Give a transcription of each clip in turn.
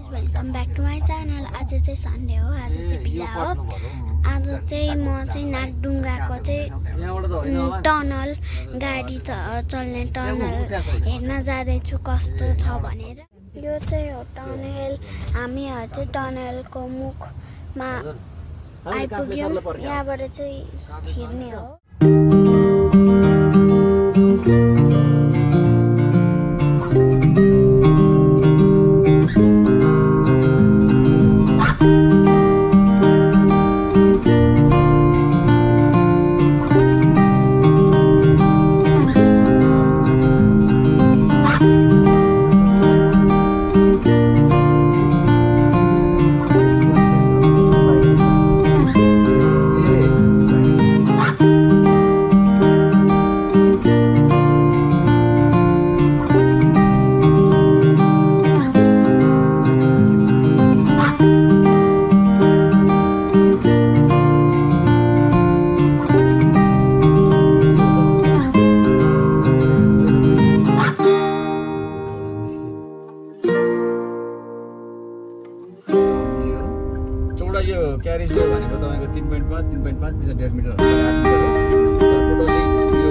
Guys welcome back to my channel. आज चाहिँ Sunday हो, आज चाहिँ बिदा हो। आज चाहिँ म चाहिँ नागडुङ्गाको चाहिँ टनल गाडी चल्ने टनल हेर्न जाँदैछु कस्तो छ भनेर। यो चाहिँ हो टनल। हामीहरू चाहिँ टनलको मुखमा आइपुग्यौँ। यहाँबाट चाहिँ छिर्ने हो। यो क्यारेज वे भनेको तपाईको 3.5 3.5 मिटर 1.5 मिटर हो। 8 मिटर हो। टोटली यो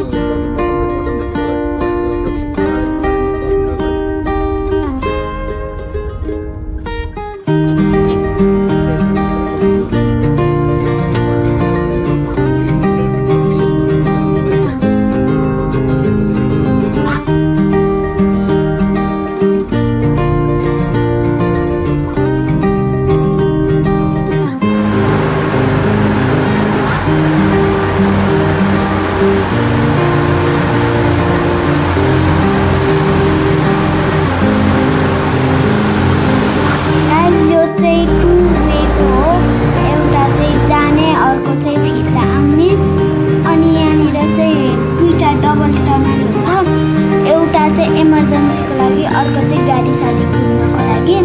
इमर्जेन्सीको लागि, अर्को चाहिँ गाडी साडी कुद्नको लागि।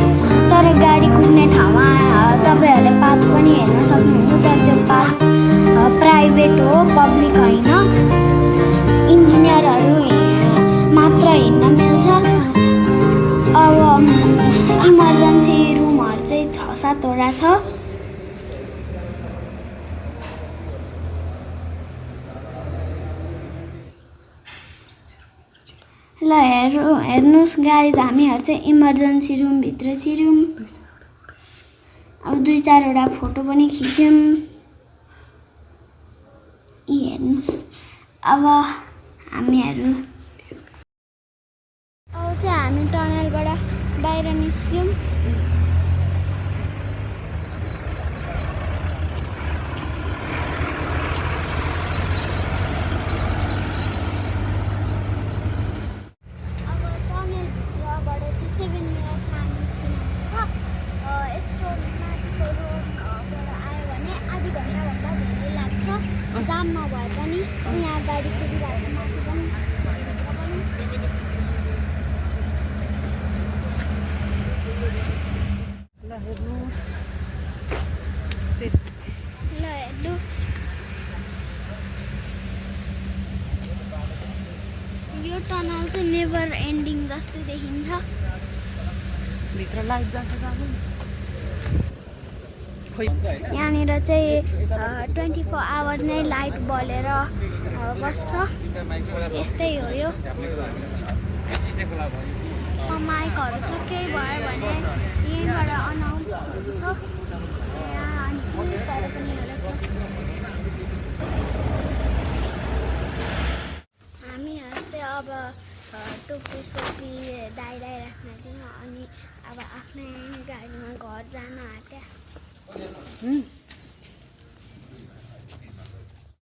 तर गाडी कुद्ने ठाउँमा तपाईँहरूले पाथ पनि हेर्न सक्नुहुन्छ। तर त्यो पाथ प्राइभेट हो, पब्लिक होइन। इन्जिनियरहरू मात्र हिँड्न मिल्छ। अब इमर्जेन्सी रुमहरू चाहिँ 6-7 वटा छ। ल हेर्नुहोस् गाइज, हामीहरू चाहिँ इमर्जेन्सी रुमभित्र छिर्यौँ। अब 2-4 वटा फोटो पनि खिच्यौँ। हेर्नुहोस्। अब हामीहरू चाहिँ हामी टनलबाट बाहिर निस्क्यौँ। जाम नभए पनि यहाँ गाडी कुदिरहेको छ माथि पनि। ल हेर्नुहोस्। यो टनल चाहिँ नेभर एन्डिङ जस्तै देखिन्छ। भित्र लाइट जान्छ जानु। यहाँनिर चाहिँ 24 आवर नै लाइट बलेर बस्छ। यस्तै हो यो। माइकहरू छ, केही भयो भने यहीँबाट अनाउन्स हुन्छ। यहाँ पनि एउटा छ। हामीहरू चाहिँ अब टोपी सोपी दाइराइ राख्न दिउँ। अनि अब आफ्नै गाडीमा घर जान आँट्या।